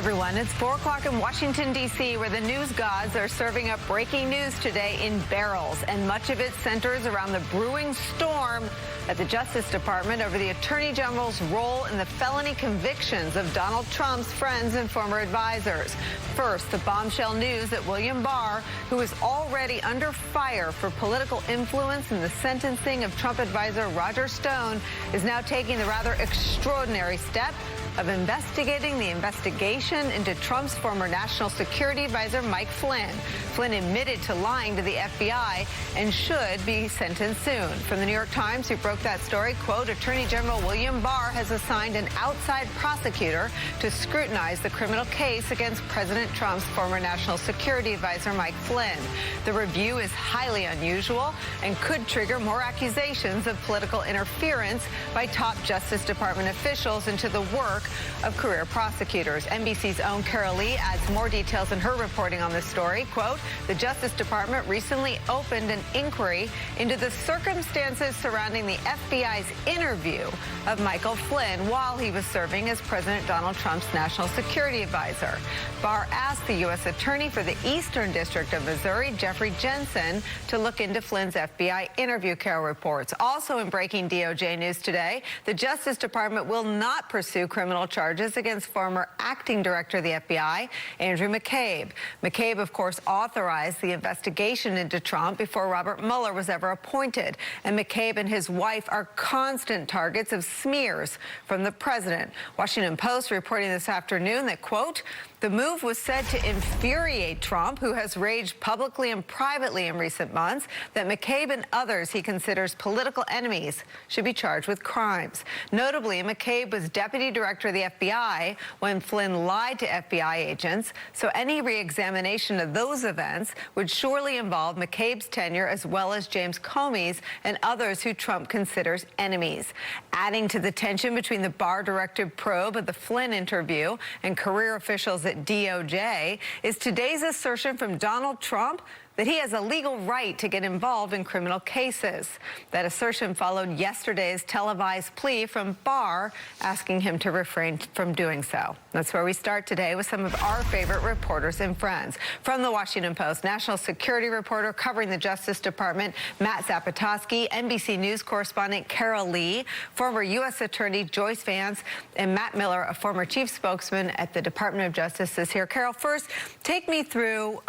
everyone. It's 4 o'clock in Washington, D.C., where the news gods are serving up breaking news today in barrels, and much of it centers around the brewing storm at the Justice Department over the Attorney General's role in the felony convictions of Donald Trump's friends and former advisors. First, the bombshell news that William Barr, who is already under fire for political influence in the sentencing of Trump advisor Roger Stone, is now taking the rather extraordinary step of investigating the investigation into Trump's former national security advisor, Mike Flynn. Flynn admitted to lying to the FBI and should be sentenced soon. From the New York Times, who broke that story, quote, Attorney General William Barr has assigned an outside prosecutor to scrutinize the criminal case against President Trump's former national security advisor, Mike Flynn. The review is highly unusual and could trigger more accusations of political interference by top Justice Department officials into the work of career prosecutors. NBC's own Carol Lee adds more details in her reporting on this story. Quote, the Justice Department recently opened an inquiry into the circumstances surrounding the FBI's interview of Michael Flynn while he was serving as President Donald Trump's national security advisor. Barr asked the U.S. Attorney for the Eastern District of Missouri, Jeffrey Jensen, to look into Flynn's FBI interview, Carol reports. Also in breaking DOJ news today, the Justice Department will not pursue criminal charges against former acting director of the FBI, Andrew McCabe. McCabe, of course, authorized the investigation into Trump before Robert Mueller was ever appointed. And McCabe and his wife are constant targets of smears from the president. Washington Post reporting this afternoon that, quote, the move was said to infuriate Trump, who has raged publicly and privately in recent months that McCabe and others he considers political enemies should be charged with crimes. Notably, McCabe was deputy director of the FBI when Flynn lied to FBI agents, so any re-examination of those events would surely involve McCabe's tenure as well as James Comey's and others who Trump considers enemies. Adding to the tension between the Barr-directed probe of the Flynn interview and career officials at DOJ is today's assertion from Donald Trump that he has a legal right to get involved in criminal cases. That assertion followed yesterday's televised plea from Barr asking him to refrain from doing so. That's where we start today with some of our favorite reporters and friends. From the Washington Post, national security reporter covering the Justice Department, Matt Zapotosky, NBC News correspondent Carol Lee, former U.S. Attorney Joyce Vance, and Matt Miller, a former chief spokesman at the Department of Justice, is here. Carol, first, take me through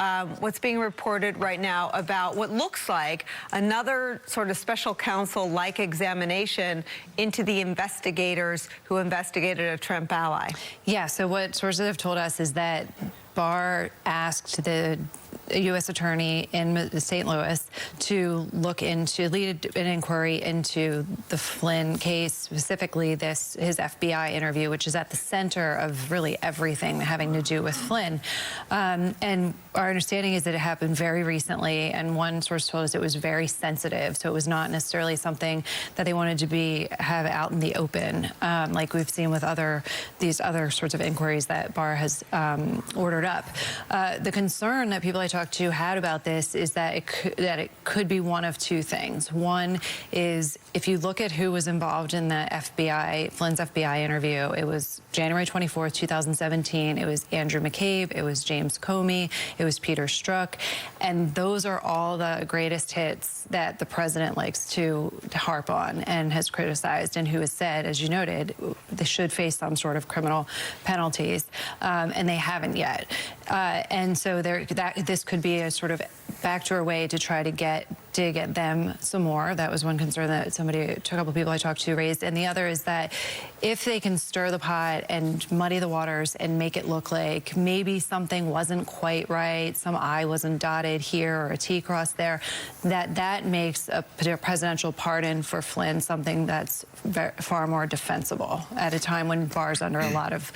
what's being reported right now about what looks like another sort of special counsel-like examination into the investigators who investigated a Trump ally. Yeah, so what sources have told us is that Barr asked the U.S. Attorney in St. Louis to lead an inquiry into the Flynn case, specifically his FBI interview, which is at the center of really everything having to do with Flynn. And our understanding is that it happened very recently, and one source told us it was very sensitive, so it was not necessarily something that they wanted to have out in the open, like we've seen with these other sorts of inquiries that Barr has ordered up. The concern that people I talked to had about this is that it could be one of two things. One is, if you look at who was involved in the Flynn's FBI interview, it was January 24th, 2017. It was Andrew McCabe, it was James Comey, it was Peter Strzok, and those are all the greatest hits that the president likes to harp on and has criticized, and who has said, as you noted, they should face some sort of criminal penalties, and they haven't yet. And so this could be a sort of backdoor way to try to get them some more. That was one concern that a couple people I talked to raised. And the other is that if they can stir the pot and muddy the waters and make it look like maybe something wasn't quite right, some I wasn't dotted here or a T crossed there, that makes a presidential pardon for Flynn something that's far more defensible at a time when Barr's under a lot of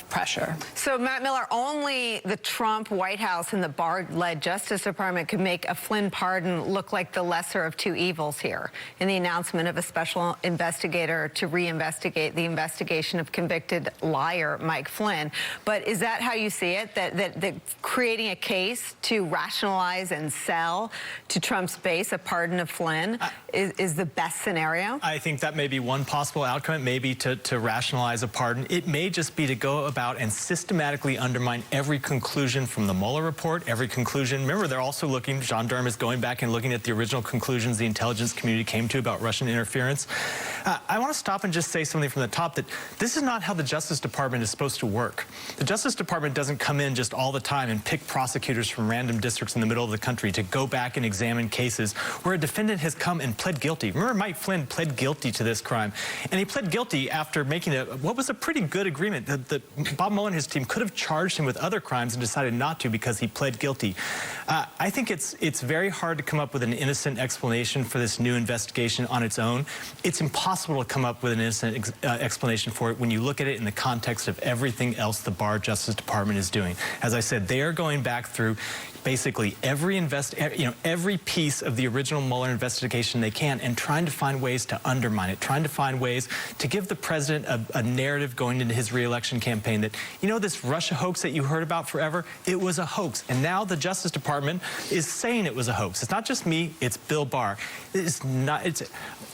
pressure. So, Matt Miller, only the Trump White House and the Barr-led Justice Department could make a Flynn pardon look like the lesser of two evils here in the announcement of a special investigator to reinvestigate the investigation of convicted liar Mike Flynn. But is that how you see it, that creating a case to rationalize and sell to Trump's base a pardon of Flynn is the best scenario? I think that may be one possible outcome. It may be to rationalize a pardon. It may just be to go about and systematically undermine every conclusion from the Mueller report, every conclusion. Remember, they're also looking, John Durham is going back and looking at the original conclusions the intelligence community came to about Russian interference. I want to stop and just say something from the top, that this is not how the Justice Department is supposed to work. The Justice Department doesn't come in just all the time and pick prosecutors from random districts in the middle of the country to go back and examine cases where a defendant has come and pled guilty. Remember, Mike Flynn pled guilty to this crime, and he pled guilty after making what was a pretty good agreement. That Bob Mueller and his team could have charged him with other crimes and decided not to because he pled guilty. I think it's very hard to come up with an innocent explanation for this new investigation on its own. It's impossible to come up with an innocent explanation for it when you look at it in the context of everything else the Barr Justice Department is doing. As I said, they are going back through basically every piece of the original Mueller investigation they can, and trying to find ways to undermine it, trying to find ways to give the president a narrative going into his re-election campaign that, you know, this Russia hoax that you heard about forever, it was a hoax. And now the Justice Department is saying it was a hoax. It's not just me, it's Bill Barr. It's not,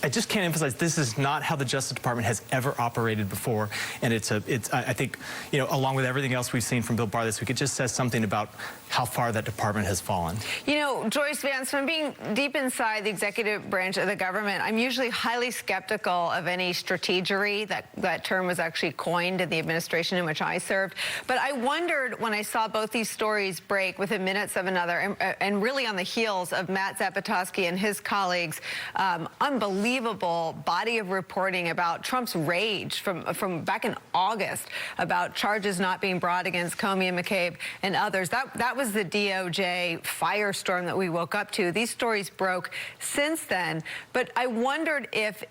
I just can't emphasize, this is not how the Justice Department has ever operated before. And I think, you know, along with everything else we've seen from Bill Barr this week, it just says something about how far that department has fallen. You know, Joyce Vance, from being deep inside the executive branch of the government, I'm usually highly skeptical of any strategery. That term was actually coined in the administration in which I served. But I wondered when I saw both these stories break within minutes of another, and really on the heels of Matt Zapotosky and his colleagues' unbelievable body of reporting about Trump's rage from back in August about charges not being brought against Comey and McCabe and others. That was the DOJ firestorm that we woke up to. These stories broke since then, but I wondered if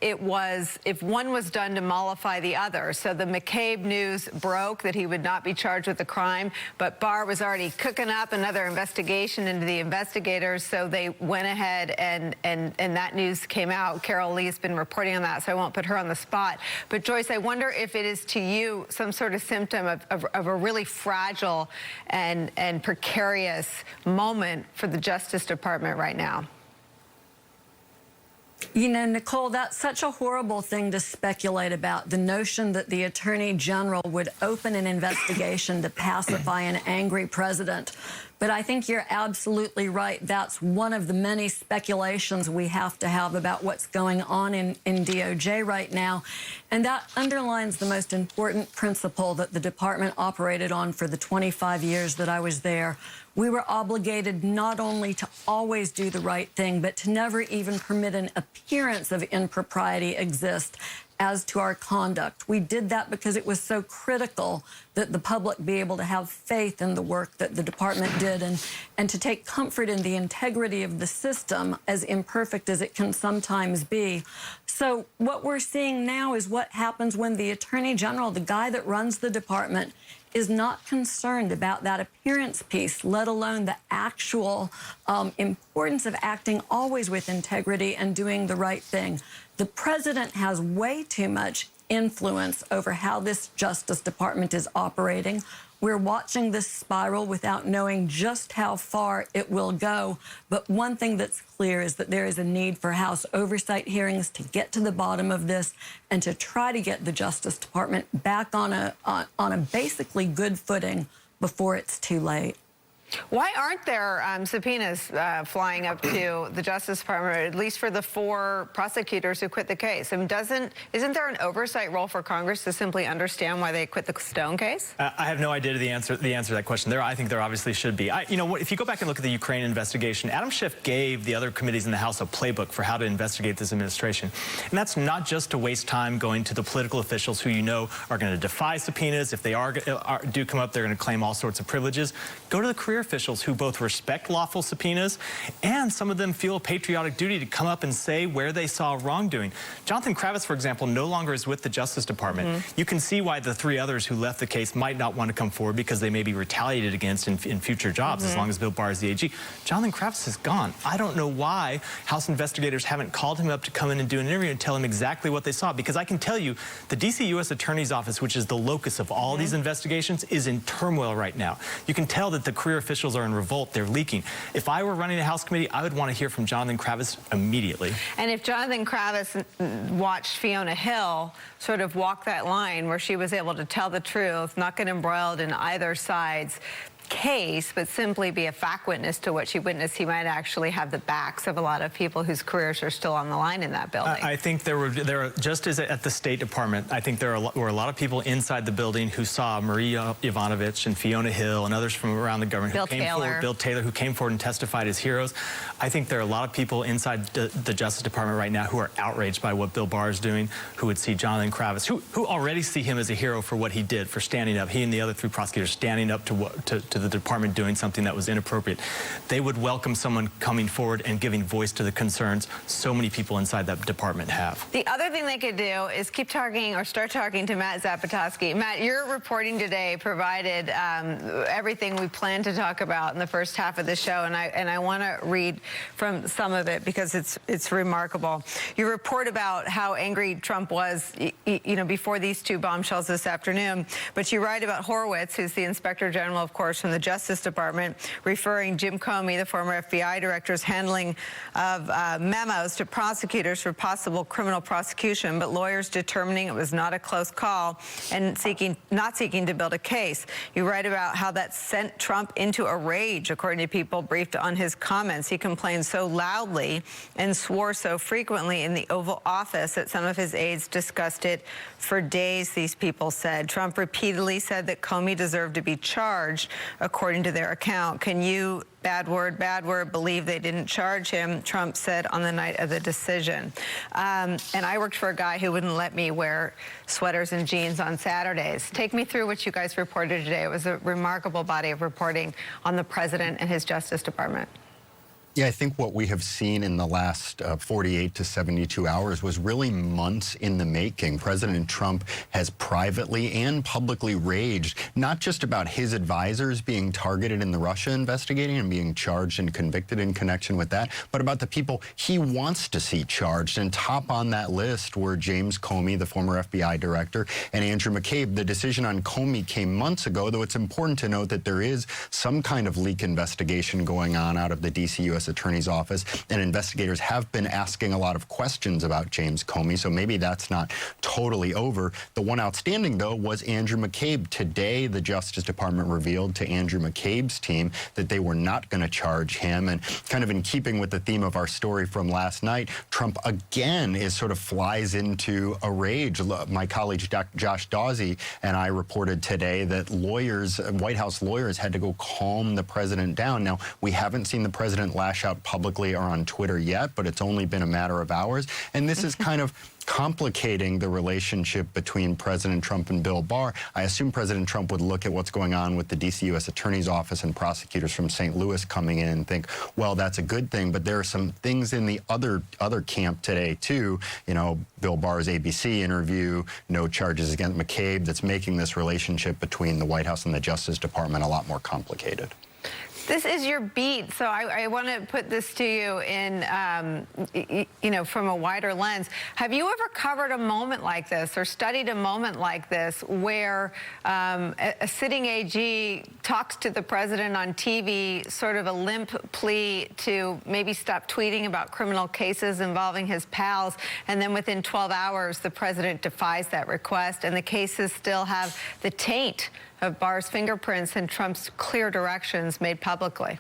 one was done to mollify the other. So the McCabe news broke that he would not be charged with the crime, but Barr was already cooking up another investigation into the investigators, so they went ahead and that news came out. Carol Lee's been reporting on that, so I won't put her on the spot. But Joyce, I wonder if it is to you some sort of symptom of a really fragile and precarious moment for the Justice Department right now. You know, Nicole, that's such a horrible thing to speculate about, the notion that the Attorney General would open an investigation to pacify an angry president. But I think you're absolutely right. That's one of the many speculations we have to have about what's going on in DOJ right now. And that underlines the most important principle that the department operated on for the 25 years that I was there. We were obligated not only to always do the right thing, but to never even permit an appearance of impropriety exist as to our conduct. We did that because it was so critical that the public be able to have faith in the work that the department did, and to take comfort in the integrity of the system, as imperfect as it can sometimes be. So what we're seeing now is what happens when the Attorney General, the guy that runs the department, is not concerned about that appearance piece, let alone the actual importance of acting always with integrity and doing the right thing. The president has way too much influence over how this Justice Department is operating. We're watching this spiral without knowing just how far it will go. But one thing that's clear is that there is a need for House oversight hearings to get to the bottom of this and to try to get the Justice Department back on a basically good footing before it's too late. Why aren't there subpoenas flying up to the Justice Department, at least for the 4 prosecutors who quit the case? I mean, isn't there an oversight role for Congress to simply understand why they quit the Stone case? I have no idea the answer to that question. I think there obviously should be. You know, if you go back and look at the Ukraine investigation, Adam Schiff gave the other committees in the House a playbook for how to investigate this administration. And that's not just to waste time going to the political officials who you know are going to defy subpoenas. If they do come up, they're going to claim all sorts of privileges. Go to the career career officials who both respect lawful subpoenas and some of them feel a patriotic duty to come up and say where they saw wrongdoing. Jonathan Kravitz, for example, no longer is with the Justice Department. You can see why the 3 others who left the case might not want to come forward because they may be retaliated against in future jobs as long as Bill Barr is the AG. Jonathan Kravitz is gone. I don't know why House investigators haven't called him up to come in and do an interview and tell him exactly what they saw, because I can tell you the D.C. U.S. Attorney's Office, which is the locus of all these investigations, is in turmoil right now. You can tell that the career officials are in revolt. They're leaking. If I were running the House committee, I would want to hear from Jonathan Kravitz immediately. And if Jonathan Kravitz watched Fiona Hill sort of walk that line where she was able to tell the truth, not get embroiled in either side's case, but simply be a fact witness to what she witnessed, he might actually have the backs of a lot of people whose careers are still on the line in that building. I think there are, just as at the State Department, I think there were a lot of people inside the building who saw Maria Yovanovitch and Fiona Hill and others from around the government who came forward, Bill Taylor, who came forward and testified as heroes. I think there are a lot of people inside the Justice Department right now who are outraged by what Bill Barr is doing, who would see Jonathan Kravitz, who already see him as a hero for what he did, for standing up. He and the other 3 prosecutors standing up to the department doing something that was inappropriate. They would welcome someone coming forward and giving voice to the concerns so many people inside that department have. The other thing they could do is keep talking or start talking to Matt Zapotosky. Matt, your reporting today provided everything we planned to talk about in the first half of the show, and I want to read from some of it because it's remarkable. You report about how angry Trump was, before these 2 bombshells this afternoon, but you write about Horowitz, who's the Inspector General, of course, from the Justice Department, referring Jim Comey, the former FBI director's handling of memos to prosecutors for possible criminal prosecution, but lawyers determining it was not a close call and not seeking to build a case. You write about how that sent Trump into a rage, according to people briefed on his comments. He complained so loudly and swore so frequently in the Oval Office that some of his aides discussed it for days, these people said. Trump repeatedly said that Comey deserved to be charged, according to their account. Can you, bad word, believe they didn't charge him? Trump said on the night of the decision. And I worked for a guy who wouldn't let me wear sweaters and jeans on Saturdays. Take me through what you guys reported today. It was a remarkable body of reporting on the president and his Justice Department. Yeah, I think what we have seen in the last 48 to 72 hours was really months in the making. President Trump has privately and publicly raged, not just about his advisors being targeted in the Russia investigating and being charged and convicted in connection with that, but about the people he wants to see charged. And top on that list were James Comey, the former FBI director, and Andrew McCabe. The decision on Comey came months ago, though it's important to note that there is some kind of leak investigation going on out of the D.C. U.S. Attorney's Office, and investigators have been asking a lot of questions about James Comey, so maybe that's not totally over. The one outstanding, though, was Andrew McCabe. Today, the Justice Department revealed to Andrew McCabe's team that they were not going to charge him, and kind of in keeping with the theme of our story from last night, Trump again flies into a rage. My colleague Josh Dawsey and I reported today that White House lawyers had to go calm the president down. Now, we haven't seen the president lash out publicly or on Twitter yet, but it's only been a matter of hours. And this is kind of complicating the relationship between President Trump and Bill Barr. I assume President Trump would look at what's going on with the D.C. U.S. Attorney's Office and prosecutors from St. Louis coming in and think, well, that's a good thing. But there are some things in the other camp today, too. Bill Barr's ABC interview, no charges against McCabe, that's making this relationship between the White House and the Justice Department a lot more complicated. This is your beat, so I want to put this to you in, from a wider lens. Have you ever covered a moment like this or studied a moment like this where a sitting AG talks to the president on TV, sort of a limp plea to maybe stop tweeting about criminal cases involving his pals, and then within 12 hours, the president defies that request, and the cases still have the taint of Barr's fingerprints and Trump's clear directions made publicly?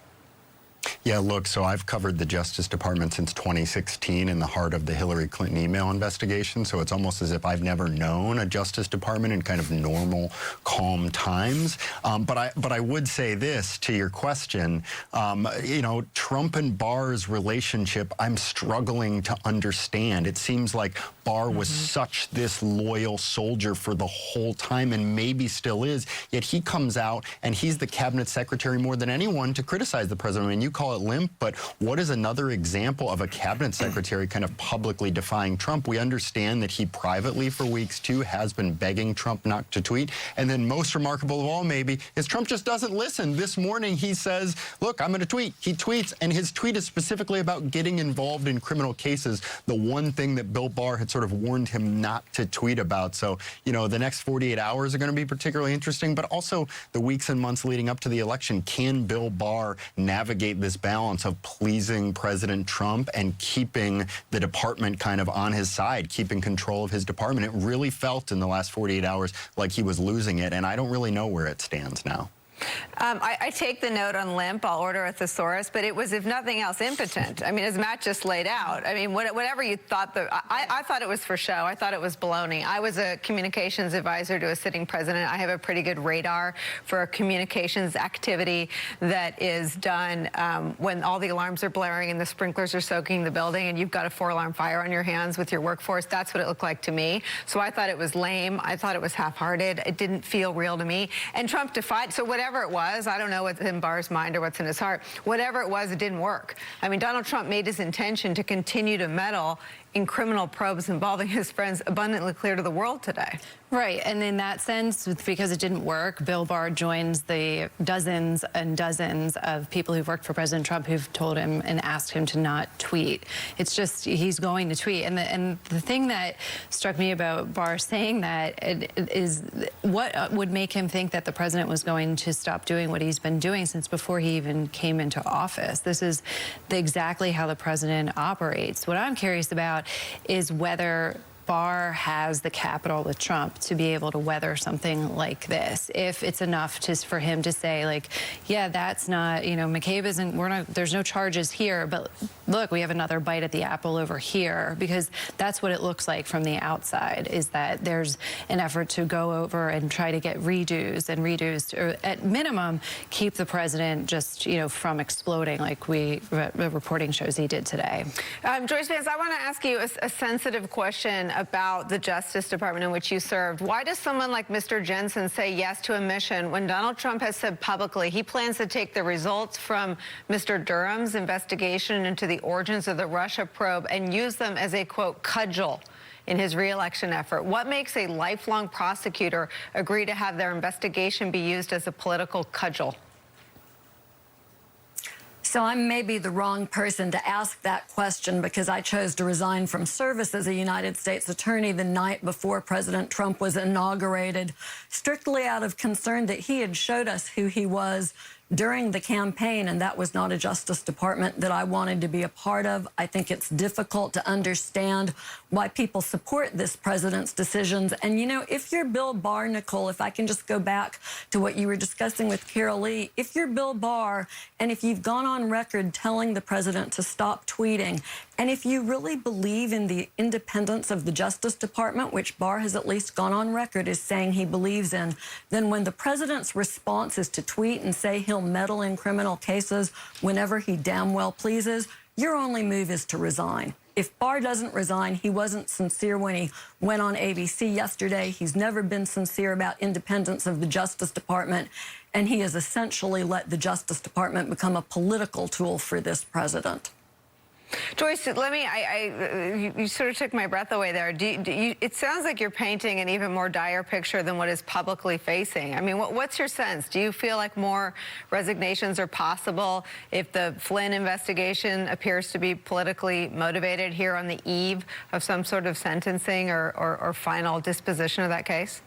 Yeah, look, so I've covered the Justice Department since 2016 in the heart of the Hillary Clinton email investigation, so it's almost as if I've never known a Justice Department in kind of normal, calm times. But I would say this to your question, Trump and Barr's relationship, I'm struggling to understand. It seems like Barr was such this loyal soldier for the whole time, and maybe still is, yet he comes out and he's the cabinet secretary more than anyone to criticize the president. I mean, you call it limp, but what is another example of a cabinet secretary kind of publicly defying Trump? We understand that he privately for weeks too has been begging Trump not to tweet. And then most remarkable of all maybe is Trump just doesn't listen. This morning he says, look, I'm going to tweet. He tweets, and his tweet is specifically about getting involved in criminal cases, the one thing that Bill Barr had sort of warned him not to tweet about. So, you know, the next 48 hours are going to be particularly interesting, but also the weeks and months leading up to the election. Can Bill Barr navigate this balance of pleasing President Trump and keeping the department kind of on his side, keeping control of his department? It really felt in the last 48 hours like he was losing it, and I don't really know where it stands now. I take the note on limp. I'll order a thesaurus, but it was, if nothing else, impotent. I mean, as Matt just laid out. I mean, whatever you thought, I thought it was for show. I thought it was baloney. I was a communications advisor to a sitting president. I have a pretty good radar for communications activity that is done when all the alarms are blaring and the sprinklers are soaking the building and you've got a 4-alarm fire on your hands with your workforce. That's what it looked like to me. So I thought it was lame. I thought it was half-hearted. It didn't feel real to me. And Trump defied. So whatever it was, I don't know what's in Barr's mind or what's in his heart. Whatever it was, it didn't work. I mean, Donald Trump made his intention to continue to meddle in criminal probes involving his friends abundantly clear to the world today. Right, and in that sense, because it didn't work, Bill Barr joins the dozens and dozens of people who've worked for President Trump who've told him and asked him to not tweet. It's just, he's going to tweet. And the thing that struck me about Barr saying that is what would make him think that the president was going to stop doing what he's been doing since before he even came into office. This is exactly how the president operates. What I'm curious about is whether Barr has the capital with Trump to be able to weather something like this. If it's enough for him to say, like, yeah, that's not, you know, McCabe isn't, there's no charges here, but look, we have another bite at the apple over here, because that's what it looks like from the outside, is that there's an effort to go over and try to get reduced, or at minimum, keep the president just, you know, from exploding like the reporting shows he did today. Joyce Vance, I want to ask you a sensitive question about the Justice Department in which you served. Why does someone like Mr. Jensen say yes to a mission when Donald Trump has said publicly he plans to take the results from Mr. Durham's investigation into the origins of the Russia probe and use them as a, quote, cudgel in his re-election effort? What makes a lifelong prosecutor agree to have their investigation be used as a political cudgel? So I'm maybe the wrong person to ask that question, because I chose to resign from service as a United States attorney the night before President Trump was inaugurated, strictly out of concern that he had showed us who he was during the campaign, and that was not a Justice Department that I wanted to be a part of. I think it's difficult to understand why people support this president's decisions. And, you know, if you're Bill Barr, Nicole, if I can just go back to what you were discussing with Carol Lee, if you're Bill Barr and if you've gone on record telling the president to stop tweeting, and if you really believe in the independence of the Justice Department, which Barr has at least gone on record as saying he believes in, then when the president's response is to tweet and say he'll meddle in criminal cases whenever he damn well pleases, your only move is to resign. If Barr doesn't resign, he wasn't sincere when he went on ABC yesterday. He's never been sincere about independence of the Justice Department, and he has essentially let the Justice Department become a political tool for this president. Joyce, let me, you sort of took my breath away there. It sounds like you're painting an even more dire picture than what is publicly facing. I mean, what's your sense? Do you feel like more resignations are possible if the Flynn investigation appears to be politically motivated here on the eve of some sort of sentencing or final disposition of that case?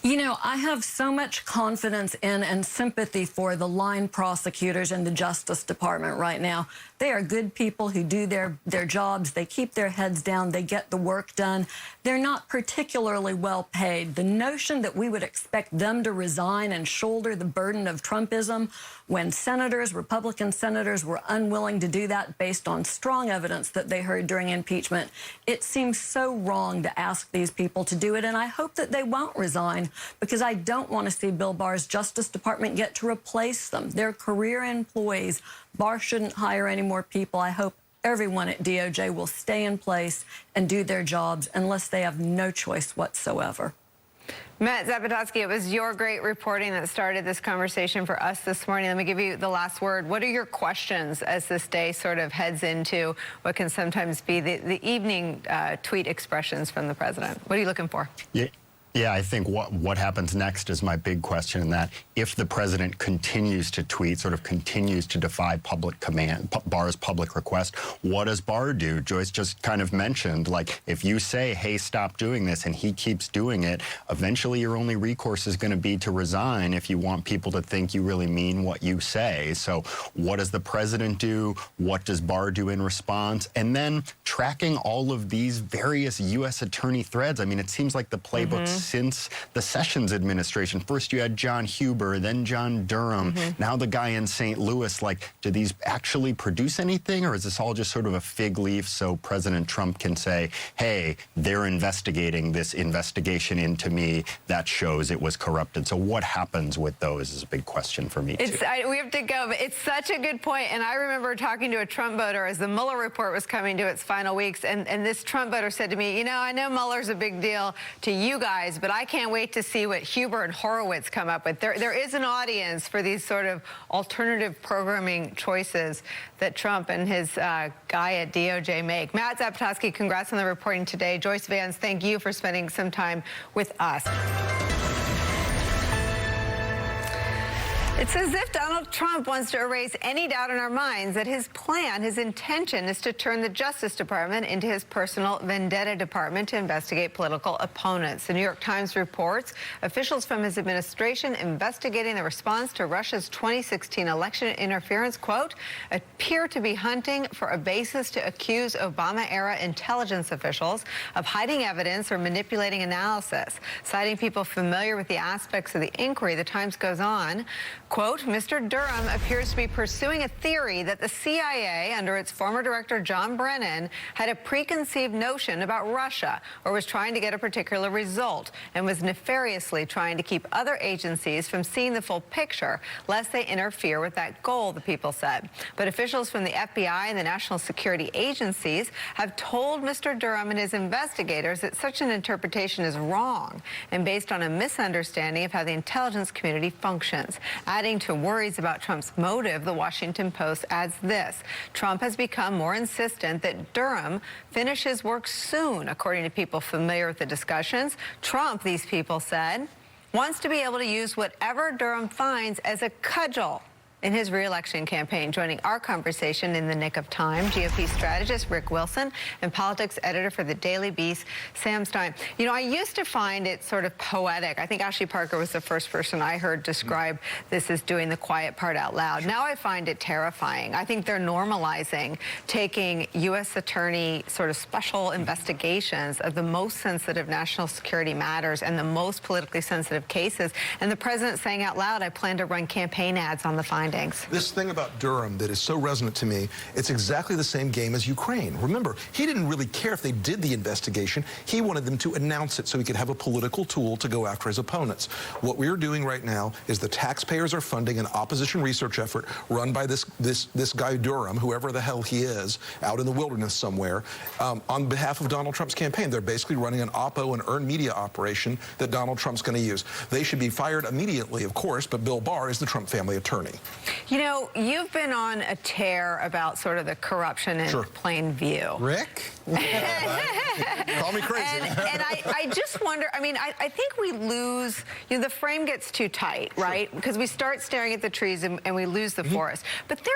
You know, I have so much confidence in and sympathy for the line prosecutors in the Justice Department right now. They are good people who do their jobs. They keep their heads down. They get the work done. They're not particularly well paid. The notion that we would expect them to resign and shoulder the burden of Trumpism when senators, Republican senators, were unwilling to do that based on strong evidence that they heard during impeachment, it seems so wrong to ask these people to do it. And I hope that they won't resign, because I don't want to see Bill Barr's Justice Department get to replace them. They're career employees. Barr shouldn't hire any more people. I hope everyone at DOJ will stay in place and do their jobs unless they have no choice whatsoever. Matt Zapotosky, it was your great reporting that started this conversation for us this morning. Let me give you the last word. What are your questions as this day sort of heads into what can sometimes be the evening tweet expressions from the president? What are you looking for? Yeah, I think what happens next is my big question, in that if the president continues to tweet, sort of continues to defy public command, Barr's public request, what does Barr do? Joyce just kind of mentioned, like, if you say, hey, stop doing this, and he keeps doing it, eventually your only recourse is going to be to resign if you want people to think you really mean what you say. So what does the president do? What does Barr do in response? And then tracking all of these various U.S. attorney threads. I mean, it seems like the playbook since the Sessions administration. First you had John Huber, then John Durham, now the guy in St. Louis. Like, do these actually produce anything, or is this all just sort of a fig leaf so President Trump can say, hey, they're investigating this investigation into me that shows it was corrupted? So what happens with those is a big question for me, too. We have to go, but it's such a good point. And I remember talking to a Trump voter as the Mueller report was coming to its final weeks, and this Trump voter said to me, you know, I know Mueller's a big deal to you guys, but I can't wait to see what Huber and Horowitz come up with. There is an audience for these sort of alternative programming choices that Trump and his guy at DOJ make. Matt Zapotosky, congrats on the reporting today. Joyce Vance, thank you for spending some time with us. It's as if Donald Trump wants to erase any doubt in our minds that his plan, his intention, is to turn the Justice Department into his personal vendetta department to investigate political opponents. The New York Times reports officials from his administration investigating the response to Russia's 2016 election interference, quote, appear to be hunting for a basis to accuse Obama-era intelligence officials of hiding evidence or manipulating analysis. Citing people familiar with the aspects of the inquiry, the Times goes on, quote, Mr. Durham appears to be pursuing a theory that the CIA, under its former director John Brennan, had a preconceived notion about Russia or was trying to get a particular result and was nefariously trying to keep other agencies from seeing the full picture, lest they interfere with that goal, the people said. But officials from the FBI and the national security agencies have told Mr. Durham and his investigators that such an interpretation is wrong and based on a misunderstanding of how the intelligence community functions. Adding to worries about Trump's motive, the Washington Post adds this: Trump has become more insistent that Durham finish his work soon. According to people familiar with the discussions, Trump, these people said, wants to be able to use whatever Durham finds as a cudgel in his re-election campaign. Joining our conversation in the nick of time, GOP strategist Rick Wilson and politics editor for the Daily Beast, Sam Stein. You know, I used to find it sort of poetic. I think Ashley Parker was the first person I heard describe this as doing the quiet part out loud. Now I find it terrifying. I think they're normalizing taking U.S. attorney sort of special investigations of the most sensitive national security matters and the most politically sensitive cases, and the president saying out loud, I plan to run campaign ads on the findings. This thing about Durham that is so resonant to me, it's exactly the same game as Ukraine. Remember, he didn't really care if they did the investigation. He wanted them to announce it so he could have a political tool to go after his opponents. What we're doing right now is the taxpayers are funding an opposition research effort run by this guy Durham, whoever the hell he is, out in the wilderness somewhere, on behalf of Donald Trump's campaign. They're basically running an Oppo and earned media operation that Donald Trump's going to use. They should be fired immediately, of course, but Bill Barr is the Trump family attorney. You know, you've been on a tear about sort of the corruption in plain view. Rick? Call me crazy. And I just wonder, I mean, I think we lose, you know, the frame gets too tight, right? Because we start staring at the trees and we lose the forest. But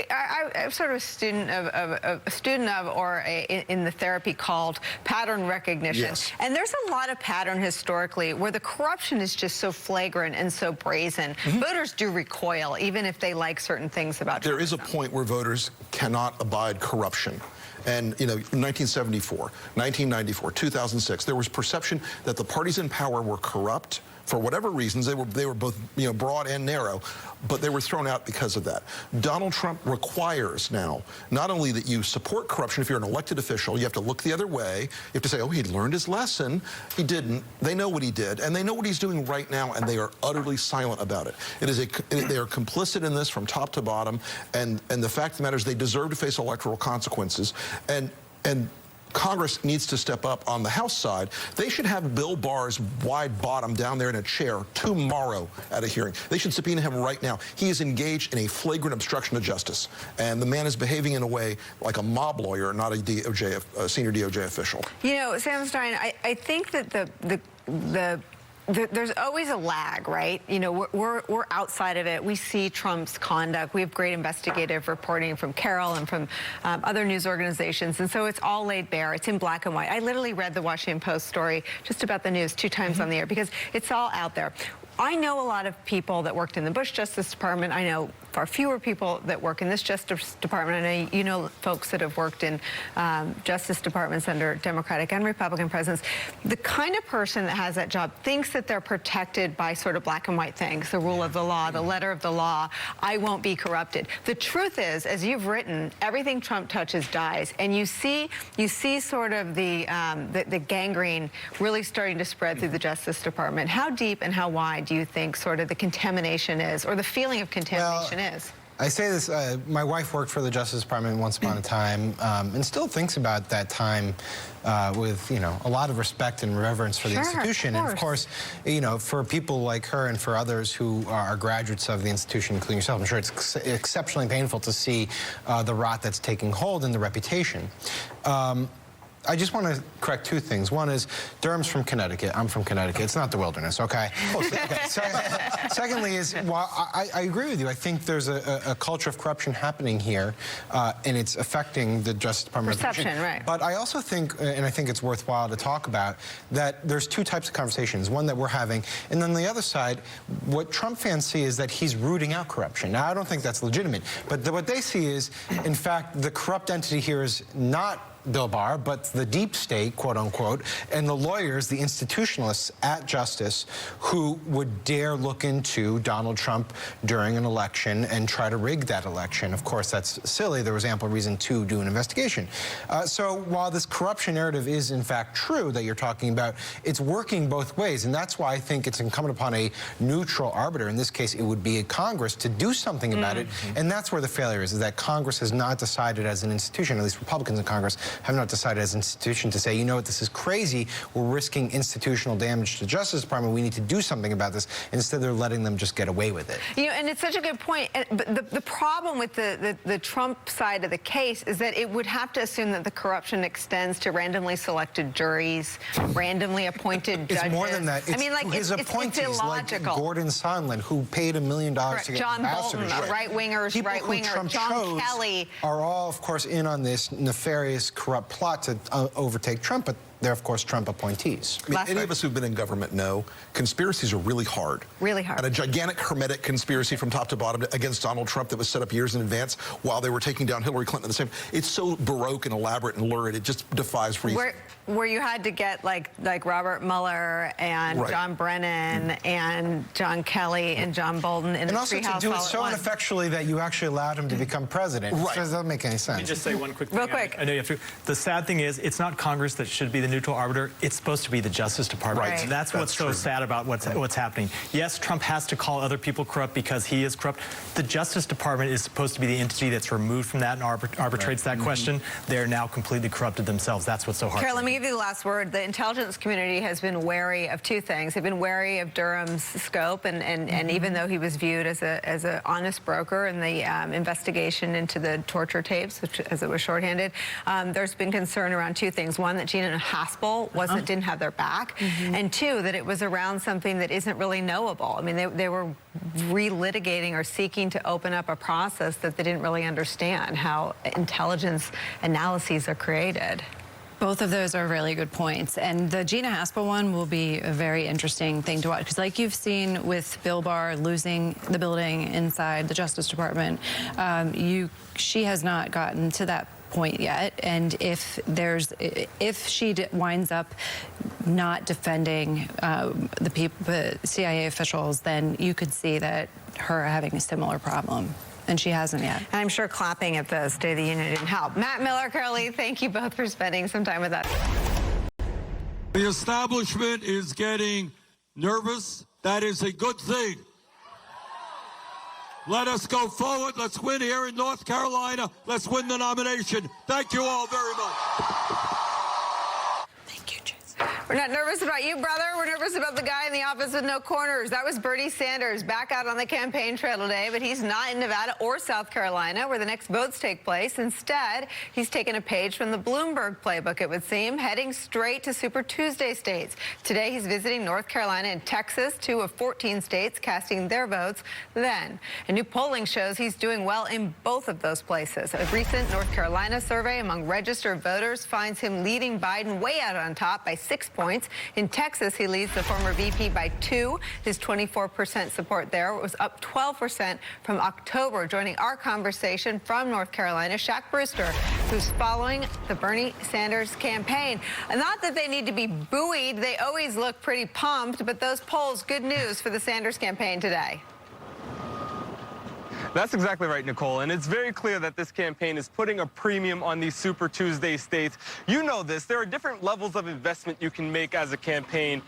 I'm sort of a student of, or in the therapy called pattern recognition. Yes. And there's a lot of pattern historically where the corruption is just so flagrant and so brazen. Voters do recoil, even if they like certain things about There is a point where voters cannot abide corruption. And, you know, 1974, 1994, 2006, there was perception that the parties in power were corrupt for whatever reasons. They were both broad and narrow, but they were thrown out because of that. Donald Trump requires now not only that you support corruption if you're an elected official, you have to look the other way. You have to say, oh, he learned his lesson. He didn't. They know what he did, and they know what he's doing right now, and they are utterly silent about it. They are complicit in this from top to bottom, and the fact of the matter is they deserve to face electoral consequences, and Congress needs to step up on the House side. They should have Bill Barr's wide bottom down there in a chair tomorrow at a hearing. They should subpoena him right now. He is engaged in a flagrant obstruction of justice, and the man is behaving in a way like a mob lawyer, not a senior DOJ official. You know, Sam Stein, I think that there's always a lag, right? You know, we're outside of it. We see Trump's conduct. We have great investigative reporting from Carol and from other news organizations, and so it's all laid bare. It's in black and white. I literally read the Washington Post story just about the news 2 times on the air because it's all out there. I know a lot of people that worked in the Bush Justice Department. I know far fewer people that work in this Justice Department. I know you know folks that have worked in Justice Departments under Democratic and Republican presidents. The kind of person that has that job thinks that they're protected by sort of black and white things, the rule of the law, the letter of the law, I won't be corrupted. The truth is, as you've written, everything Trump touches dies. And you see sort of the gangrene really starting to spread through the Justice Department. How deep and how wide do you think sort of the contamination is, or the feeling of contamination is? I say this, my wife worked for the Justice Department once upon a time, and still thinks about that time with, a lot of respect and reverence for the institution. And of course, for people like her and for others who are graduates of the institution, including yourself, I'm sure it's exceptionally painful to see the rot that's taking hold in the reputation. I just want to correct 2 things. One is Durham's from Connecticut. I'm from Connecticut. It's not the wilderness, okay? Secondly is, while I agree with you, I think there's a culture of corruption happening here, and it's affecting the Justice Department. Perception, right. But I also think, and I think it's worthwhile to talk about, that there's 2 types of conversations. One that we're having, and then the other side, what Trump fans see is that he's rooting out corruption. Now, I don't think that's legitimate, but what they see is, in fact, the corrupt entity here is not Bill Barr, but the deep state, quote unquote, and the lawyers, the institutionalists at Justice, who would dare look into Donald Trump during an election and try to rig that election. Of course, that's silly. There was ample reason to do an investigation. So while this corruption narrative is in fact true that you're talking about, it's working both ways, and that's why I think it's incumbent upon a neutral arbiter. In this case, it would be a Congress to do something about it, and that's where the failure is that Congress has not decided as an institution, at least Republicans in Congress, have not decided as an institution to say, you know what, this is crazy. We're risking institutional damage to the Justice Department. We need to do something about this. Instead, they're letting them just get away with it. And it's such a good point. But the problem with the Trump side of the case is that it would have to assume that the corruption extends to randomly selected juries, randomly appointed judges. It's more than that. It's, I mean, like, his appointees, it's illogical. like Gordon Sondland, who paid $1 million to get John Bolton, ambassadorship. right-winger, John Kelly. Are all, of course, in on this nefarious, corrupt plot to overtake Trump, but they're, of course, Trump appointees. I mean, any of us who've been in government know conspiracies are really hard. Really hard. And a gigantic hermetic conspiracy from top to bottom against Donald Trump that was set up years in advance while they were taking down Hillary Clinton at the same. It's so baroque and elaborate and lurid, it just defies reason. Where you had to get like Robert Mueller and John Brennan and John Kelly and John Bolton in the treehouse. And also to do it so ineffectually that you actually allowed him to become president. Right. It doesn't make any sense. Let me just say one quick thing. Real quick. I know you have to. The sad thing is, it's not Congress that should be the neutral arbiter. It's supposed to be the Justice Department. Right. So that's what's so sad about what's happening. Yes, Trump has to call other people corrupt because he is corrupt. The Justice Department is supposed to be the entity that's removed from that and arbitrates that question. They're now completely corrupted themselves. That's what's so hard. Carol, let me give you the last word. The intelligence community has been wary of 2 things. They've been wary of Durham's scope, and even though he was viewed as an honest broker in the investigation into the torture tapes, which, as it was shorthanded, there's been concern around 2 things. One, that Gina and Haspel didn't have their back, and 2, that it was around something that isn't really knowable. I mean, they were relitigating or seeking to open up a process that they didn't really understand, how intelligence analyses are created. Both of those are really good points. And the Gina Haspel one will be a very interesting thing to watch. Because like you've seen with Bill Barr losing the building inside the Justice Department, she has not gotten to that point yet. And if she winds up not defending the CIA officials, then you could see that her having a similar problem. And she hasn't yet. And I'm sure clapping at the State of the Union didn't help. Matt Miller, Carol Lee, thank you both for spending some time with us. The establishment is getting nervous. That is a good thing. Let us go forward. Let's win here in North Carolina. Let's win the nomination. Thank you all very much. Thank you, Jason. We're not nervous about you, brother. We're nervous about the guy in the office with no corners. That was Bernie Sanders back out on the campaign trail today, but he's not in Nevada or South Carolina, where the next votes take place. Instead, he's taken a page from the Bloomberg playbook, it would seem, heading straight to Super Tuesday states. Today, he's visiting North Carolina and Texas, 2 of 14 states, casting their votes then. And new polling shows he's doing well in both of those places. A recent North Carolina survey among registered voters finds him leading Biden way out on top by 6 points. In Texas, he leads the former VP by 2. His 24% support there was up 12% from October. Joining our conversation from North Carolina, Shaq Brewster, who's following the Bernie Sanders campaign. And not that they need to be buoyed. They always look pretty pumped, but those polls, good news for the Sanders campaign today. That's exactly right, Nicole. And it's very clear that this campaign is putting a premium on these Super Tuesday states. You know this. There are different levels of investment you can make as a campaign.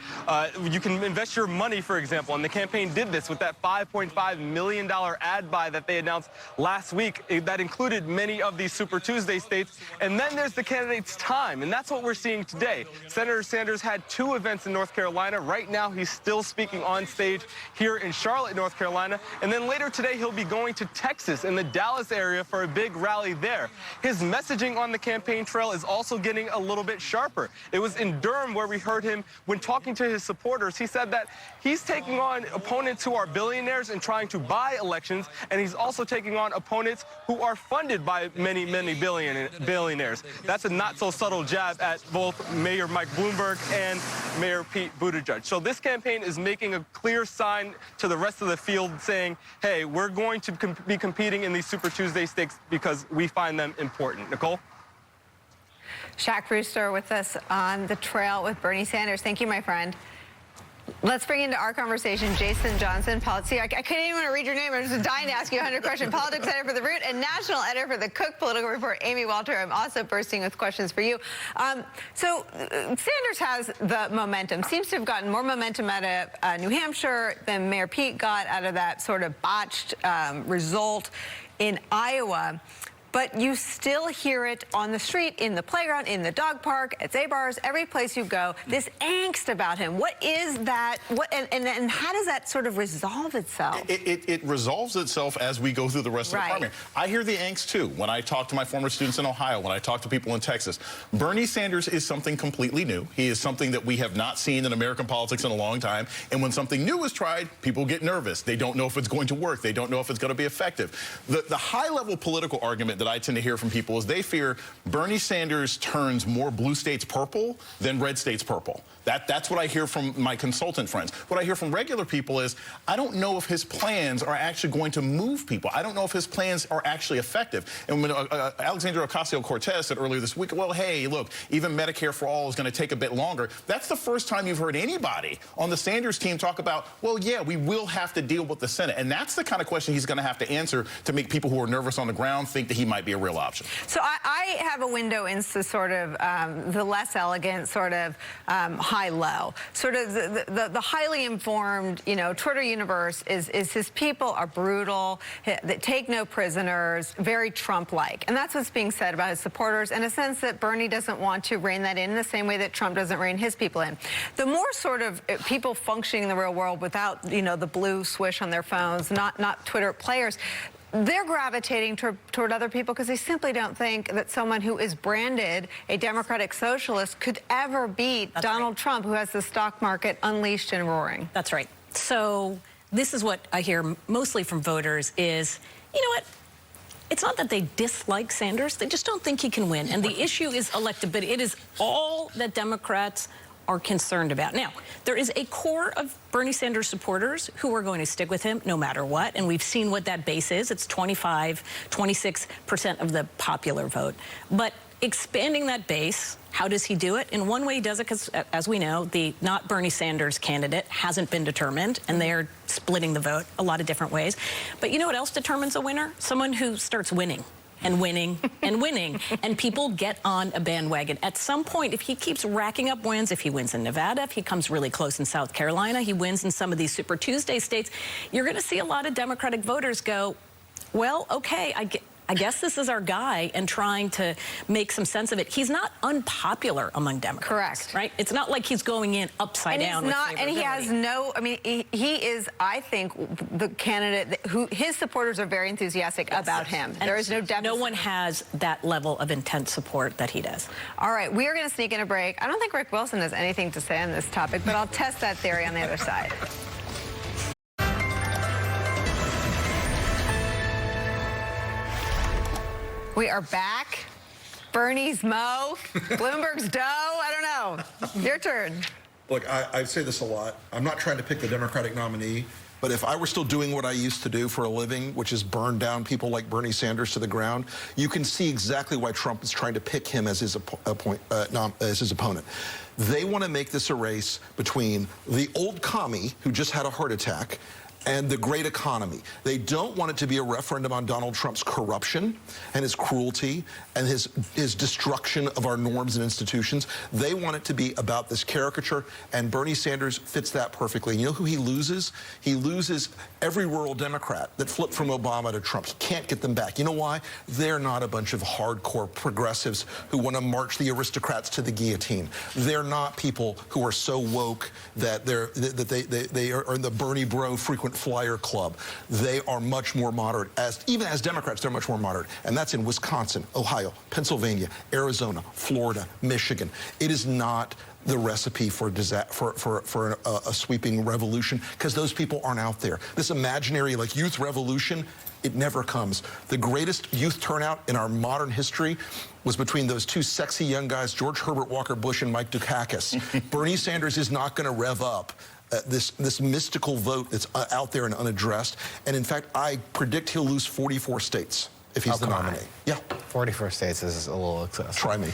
You can invest your money, for example, and the campaign did this with that $5.5 million ad buy that they announced last week. That included many of these Super Tuesday states. And then there's the candidate's time, and that's what we're seeing today. Senator Sanders had 2 events in North Carolina. Right now, he's still speaking on stage here in Charlotte, North Carolina. And then later today, he'll be going to Texas in the Dallas area for a big rally there. His messaging on the campaign trail is also getting a little bit sharper. It was in Durham where we heard him when talking to his supporters. He said that he's taking on opponents who are billionaires and trying to buy elections, and he's also taking on opponents who are funded by many, many billionaires. That's a not so subtle jab at both Mayor Mike Bloomberg and Mayor Pete Buttigieg. So this campaign is making a clear sign to the rest of the field saying, hey, we're going to be competing in these Super Tuesday states because we find them important. Nicole? Shaq Brewster with us on the trail with Bernie Sanders. Thank you, my friend. Let's bring into our conversation Jason Johnson, I couldn't even want to read your name. I was just dying to ask you a 100 questions. Politics editor for The Root and national editor for The Cook Political Report, Amy Walter. I'm also bursting with questions for you. So Sanders has the momentum, seems to have gotten more momentum out of New Hampshire than Mayor Pete got out of that sort of botched result in Iowa. But you still hear it on the street, in the playground, in the dog park, at Zabar's, every place you go, this angst about him. What is that? And how does that sort of resolve itself? It resolves itself as we go through the rest of the primary. I hear the angst, too, when I talk to my former students in Ohio, when I talk to people in Texas. Bernie Sanders is something completely new. He is something that we have not seen in American politics in a long time. And when something new is tried, people get nervous. They don't know if it's going to work. They don't know if it's going to be effective. The high-level political argument that I tend to hear from people is they fear Bernie Sanders turns more blue states purple than red states purple. That's what I hear from my consultant friends. What I hear from regular people is, I don't know if his plans are actually going to move people. I don't know if his plans are actually effective. And when Alexandria Ocasio-Cortez said earlier this week, well, hey, look, even Medicare for all is going to take a bit longer. That's the first time you've heard anybody on the Sanders team talk about, well, yeah, we will have to deal with the Senate. And that's the kind of question he's going to have to answer to make people who are nervous on the ground think that he might be a real option. So I have a window into sort of the less elegant sort of high-low. Sort of the highly informed, Twitter universe is his people are brutal, that take no prisoners, very Trump-like. And that's what's being said about his supporters, in a sense that Bernie doesn't want to rein that in the same way that Trump doesn't rein his people in. The more sort of people functioning in the real world without, the blue swish on their phones, not Twitter players, they're gravitating toward other people because they simply don't think that someone who is branded a democratic socialist could ever beat Donald Trump, who has the stock market unleashed and roaring. That's right. So this is what I hear mostly from voters is, you know what? It's not that they dislike Sanders. They just don't think he can win. And the issue is electability. It is all that Democrats are concerned about. Now, there is a core of Bernie Sanders supporters who are going to stick with him no matter what, and we've seen what that base is. It's 26% of the popular vote. But expanding that base, how does he do it? In one way, he does it because, as we know, the not Bernie Sanders candidate hasn't been determined, and they're splitting the vote a lot of different ways. But you know what else determines a winner? Someone who starts winning and winning and winning, and people get on a bandwagon. At some point, if he keeps racking up wins, if he wins in Nevada, if he comes really close in South Carolina, he wins in some of these Super Tuesday states, you're going to see a lot of Democratic voters go, well, okay, I guess this is our guy, and trying to make some sense of it. He's not unpopular among Democrats. Correct. Right? It's not like he's going in upside down. And he has no, I mean, he is, I think, the candidate who his supporters are very enthusiastic about him. And there is no deficit. No one has that level of intense support that he does. All right, we are going to sneak in a break. I don't think Rick Wilson has anything to say on this topic, but I'll test that theory on the other side. We are back. Bernie's Mo, Bloomberg's Doe. I don't know. Your turn. Look, I say this a lot. I'm not trying to pick the Democratic nominee, but if I were still doing what I used to do for a living, which is burn down people like Bernie Sanders to the ground, you can see exactly why Trump is trying to pick him as his opponent. They want to make this a race between the old commie who just had a heart attack and the great economy. They don't want it to be a referendum on Donald Trump's corruption and his cruelty and his destruction of our norms and institutions. They want it to be about this caricature, and Bernie Sanders fits that perfectly. And you know who he loses? He loses every rural Democrat that flipped from Obama to Trump. He can't get them back. You know why? They're not a bunch of hardcore progressives who want to march the aristocrats to the guillotine. They're not people who are so woke that they are in the Bernie Bro frequent flyer club. They are much more moderate. Even as Democrats, they're much more moderate. And that's in Wisconsin, Ohio, Pennsylvania, Arizona, Florida, Michigan. It is not the recipe for a sweeping revolution, because those people aren't out there. This imaginary like youth revolution, it never comes. The greatest youth turnout in our modern history was between those two sexy young guys, George Herbert Walker Bush and Mike Dukakis. Bernie Sanders is not going to rev up this mystical vote that's out there and unaddressed. And in fact, I predict he'll lose 44 states if he's the nominee. Yeah. 44 states is a little excessive. Try me.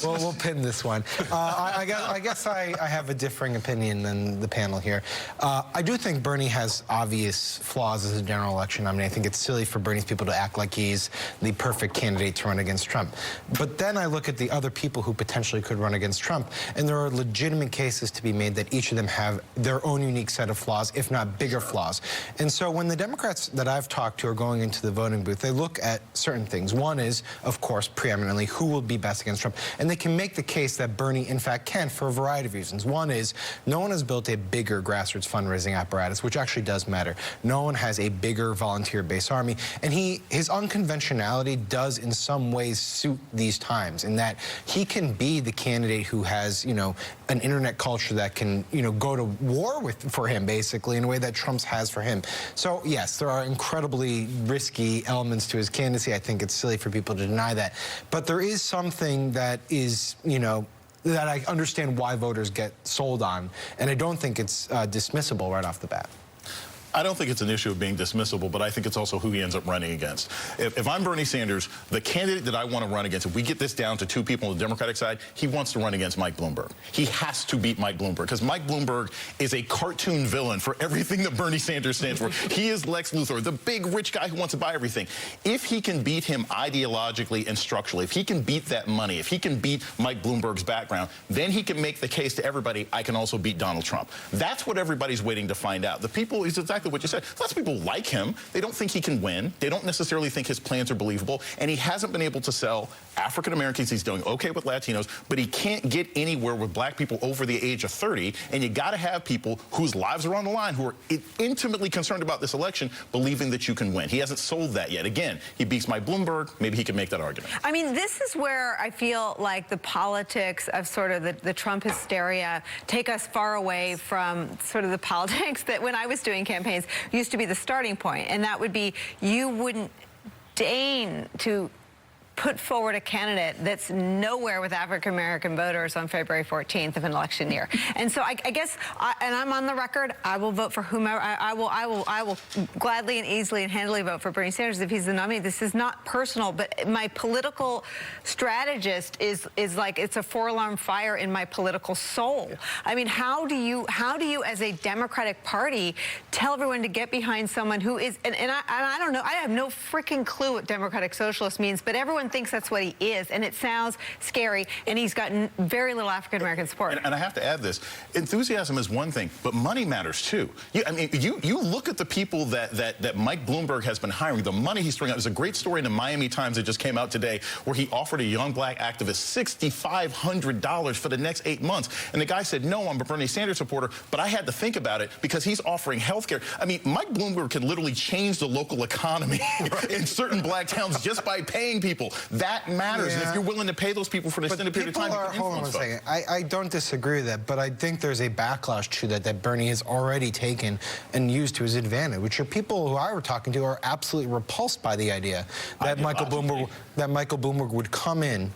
Well, we'll pin this one. I guess I have a differing opinion than the panel here. I do think Bernie has obvious flaws as a general election. I mean, I think it's silly for Bernie's people to act like he's the perfect candidate to run against Trump. But then I look at the other people who potentially could run against Trump, and there are legitimate cases to be made that each of them have their own unique set of flaws, if not bigger flaws. And so when the Democrats that I've talked to are going into the voting booth, they look at certain things. One is, of course, preeminently, who will be best against Trump? And they can make the case that Bernie, in fact, can for a variety of reasons. One is, no one has built a bigger grassroots fundraising apparatus, which actually does matter. No one has a bigger volunteer-based army. And his unconventionality does, in some ways, suit these times, in that he can be the candidate who has, you know, an internet culture that can, you know, go to war for him, basically, in a way that Trump's has for him. So, yes, there are incredibly risky elements to his candidacy. I think it's silly for people to deny that. But there is something that is, you know, that I understand why voters get sold on, and I don't think it's dismissible right off the bat. I don't think it's an issue of being dismissible, but I think it's also who he ends up running against. If I'm Bernie Sanders, the candidate that I want to run against, if we get this down to two people on the Democratic side, he wants to run against Mike Bloomberg. He has to beat Mike Bloomberg, because Mike Bloomberg is a cartoon villain for everything that Bernie Sanders stands for. He is Lex Luthor, the big rich guy who wants to buy everything. If he can beat him ideologically and structurally, if he can beat that money, if he can beat Mike Bloomberg's background, then he can make the case to everybody, I can also beat Donald Trump. That's what everybody's waiting to find out. The people, is exactly what you said. Lots of people like him. They don't think he can win. They don't necessarily think his plans are believable. And he hasn't been able to sell African Americans. He's doing okay with Latinos, but he can't get anywhere with black people over the age of 30. And you got to have people whose lives are on the line, who are intimately concerned about this election, believing that you can win. He hasn't sold that yet. Again, he beats Mike Bloomberg. Maybe he can make that argument. I mean, this is where I feel like the politics of sort of the Trump hysteria take us far away from sort of the politics that when I was doing campaigns used to be the starting point. And that would be, you wouldn't deign to put forward a candidate that's nowhere with African-American voters on February 14th of an election year. And so I guess, and I'm on the record, I will vote for whomever, I will gladly and easily and handily vote for Bernie Sanders if he's the nominee. This is not personal, but my political strategist is like, it's a four-alarm fire in my political soul. I mean, how do you as a Democratic Party tell everyone to get behind someone who is, and I don't know, I have no freaking clue what Democratic Socialist means, but everyone thinks that's what he is, and it sounds scary, and he's gotten very little African-American support. And I have to add this, enthusiasm is one thing, but money matters too. You look at the people that Mike Bloomberg has been hiring, the money he's throwing out. There's a great story in the Miami Times that just came out today where he offered a young black activist $6,500 for the next 8 months. And the guy said, no, I'm a Bernie Sanders supporter, but I had to think about it because he's offering health care. I mean, Mike Bloomberg can literally change the local economy in certain black towns just by paying people. That matters. Yeah. And if you're willing to pay those people for an extended period of time, you can hold on one influence second. I don't disagree with that, but I think there's a backlash to that Bernie has already taken and used to his advantage, which are people who I were talking to are absolutely repulsed by the idea that Michael Bloomberg would come in,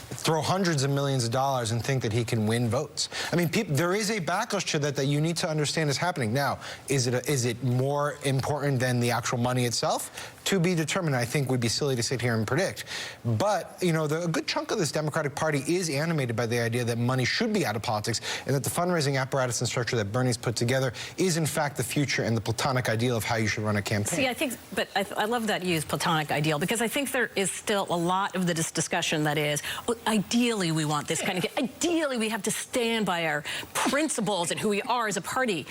throw hundreds of millions of dollars and think that he can win votes. I mean, there is a backlash to that you need to understand is happening. Now, is it more important than the actual money itself? To be determined. I think would be silly to sit here and predict. But, you know, a good chunk of this Democratic Party is animated by the idea that money should be out of politics and that the fundraising apparatus and structure that Bernie's put together is, in fact, the future and the platonic ideal of how you should run a campaign. See, I think, but I love that you use platonic ideal because I think there is still a lot of this discussion that is, well, ideally we want this kind of, ideally we have to stand by our principles and who we are as a party.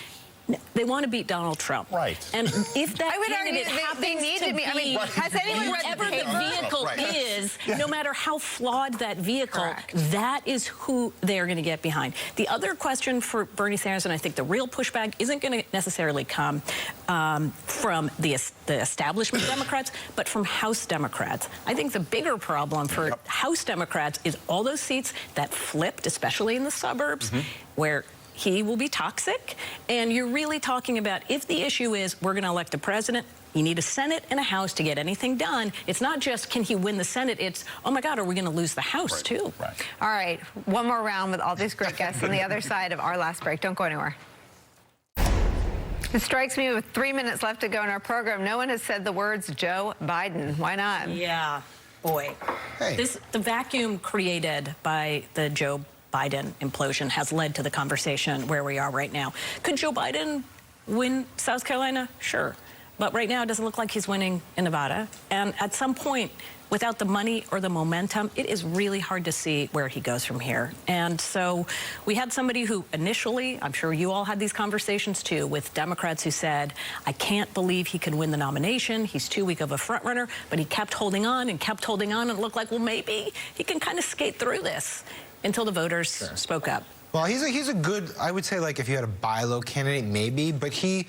They want to beat Donald Trump. Right. And if that I would argue they need to be, I mean, has anyone read whatever the vehicle is, no matter how flawed that vehicle, Correct. that is who they're going to get behind. The other question for Bernie Sanders, and I think the real pushback isn't going to necessarily come from the establishment Democrats, but from House Democrats. I think the bigger problem for House Democrats is all those seats that flipped, especially in the suburbs, where he will be toxic. And you're really talking about if the issue is we're going to elect a president, you need a Senate and a House to get anything done. It's not just can he win the Senate, it's, oh my God, are we going to lose the House too? Right. All right, one more round with all these great guests on the other side of our last break. Don't go anywhere. It strikes me with 3 minutes left to go in our program, no one has said the words Joe Biden. Why not? Yeah, boy. Hey. The vacuum created by the Joe Biden implosion has led to the conversation where we are right now. Could Joe Biden win South Carolina? Sure. But right now it doesn't look like he's winning in Nevada. And at some point, without the money or the momentum, it is really hard to see where he goes from here. And so we had somebody who initially, I'm sure you all had these conversations too, with Democrats who said, I can't believe he can win the nomination. He's too weak of a front runner. But he kept holding on and kept holding on. And it looked like, well, maybe he can kind of skate through this until the voters spoke up. Well, he's a good, I would say, like, if you had a buy-low candidate, maybe, but he,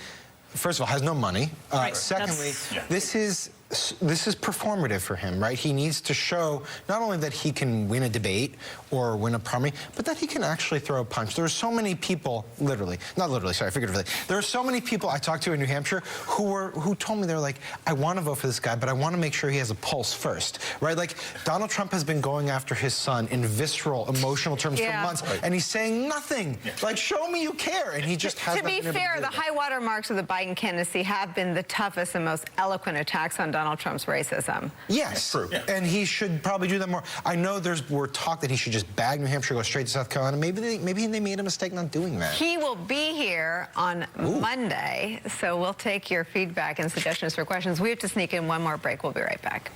first of all, has no money. Right. Secondly, this is performative for him, right? He needs to show not only that he can win a debate or win a primary, but that he can actually throw a punch. There are so many people, figuratively. There are so many people I talked to in New Hampshire who told me, they're like, I want to vote for this guy, but I want to make sure he has a pulse first, right? Like, Donald Trump has been going after his son in visceral, emotional terms for months, and he's saying nothing. Like, show me you care, and he just hasn't. To be fair, the high water marks of the Biden candidacy have been the toughest and most eloquent attacks on Donald Trump's racism. Yes, and he should probably do that more. I know we're talk that he should just bag New Hampshire, go straight to South Carolina. Maybe they made a mistake not doing that. He will be here on Monday, so we'll take your feedback and suggestions for questions. We have to sneak in one more break. We'll be right back.